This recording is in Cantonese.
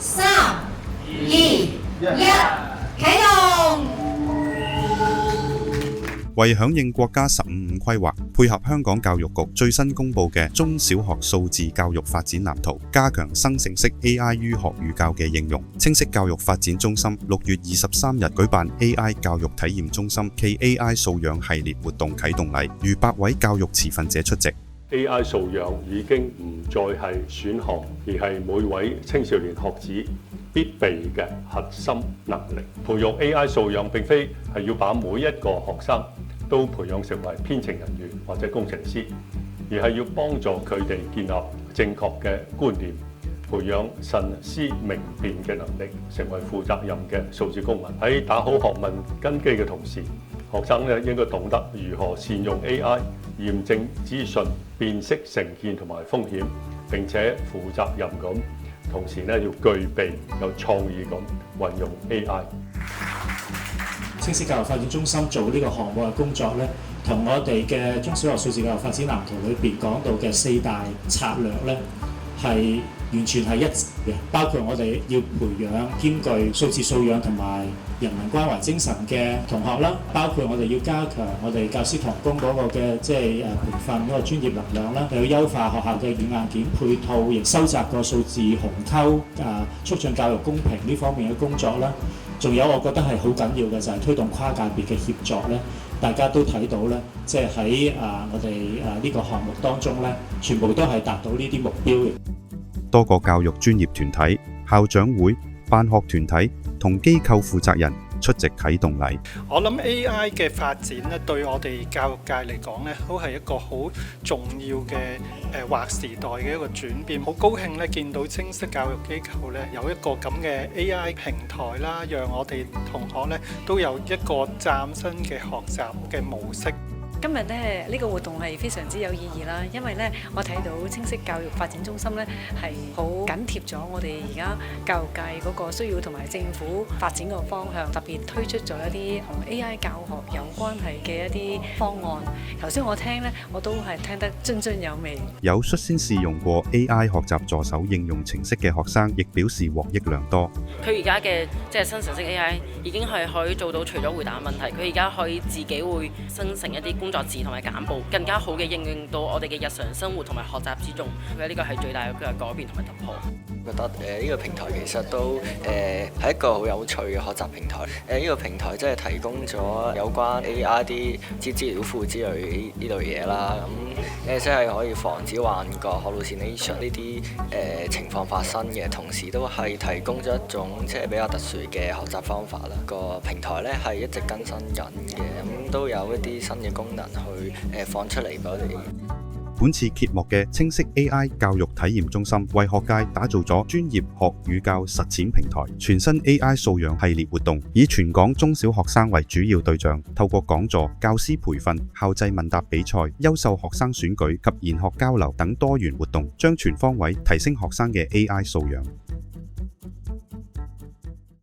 3、2、1，啟動。為響應國家15規劃，配合香港教育局最新公布嘅中小學數字教育發展藍圖，加強生成式 AI 於學與教嘅應用，青色教育發展中心6月23日舉辦 AI 教育體驗中心暨 AI 素養系列活動啟動禮，逾100位教育持份者出席。AI 素養已經唔再係選項，而係每位青少年學子必備嘅核心能力。培育 AI 素養並非係要把每一個學生都培養成為編程人員或者工程師，而係要幫助佢哋建立正確嘅觀念，培養慎思明辨嘅能力，成為負責任嘅數字公民。喺打好學問根基嘅同時，學生應該懂得如何善用 AI， 驗證資訊，辨識成見同埋風險，並且負責任咁，同時要具備有創意咁運用 AI。青色教育發展中心做呢個項目嘅工作呢，同我哋嘅中小學數字教育發展藍圖裏邊講到嘅4大策略呢，係完全係一致嘅。包括我哋要培養兼具數字素養同埋人文關懷精神嘅同學啦，包括我哋要加強我哋教師同工嗰個嘅培訓嗰個專業能量啦，又要優化學校嘅軟硬件配套，亦收窄個數字鴻溝，促進教育公平呢方面嘅工作啦。仲有我覺得係好緊要嘅就係推動跨界別嘅協作咧，大家都睇到咧，即係喺我哋呢個項目當中咧，全部都係達到呢啲目標嘅。多個教育專業團體、校長會、辦學團體同機構負責人出席啟動禮。我諗 AI 嘅發展咧，對我哋教育界嚟講咧，都係一個好重要嘅劃時代嘅一個轉變。好高興咧，見到青色教育機構咧有一個咁嘅 AI 平台啦，讓我哋同學咧都有一個嶄新嘅學習嘅模式。今日咧呢個活動係非常之有意義啦，因為咧我睇到青色教育發展中心咧係好緊貼咗我哋而家教育界嗰個需要同埋政府發展個方向，特別推出咗一啲同 AI 教學有關係嘅一啲方案。頭先我聽咧，我都係聽得津津有味。有率先試用過 AI 學習助手應用程式嘅學生，亦表示獲益良多。佢而家嘅生成式 AI 已經係可以做到除咗回答問題，佢而家可以自己會生成一啲工作字同埋簡報，更加好嘅應用到我哋嘅日常生活同埋學習之中。佢呢個係最大嘅改變同埋突破。覺得呢個平台其實都係一個好有趣嘅學習平台。呢個平台即係提供咗有關 AI 啲資料庫之類呢類嘢啦。咁即係可以防止幻覺、hallucination 呢啲情況發生嘅，同時都係提供咗一種即係比較特殊嘅學習方法啦。個平台咧係一直更新緊嘅，咁都有一啲新嘅功能去放出嚟俾我哋。本次揭幕嘅青色 AI 教育體驗中心，為學界打造咗專業學與教實踐平台。全新 AI 素養系列活動，以全港中小學生為主要對象，透過講座、教師培訓、校際問答比賽、優秀學生選舉及研學交流等多元活動，將全方位提升學生嘅 AI 素養。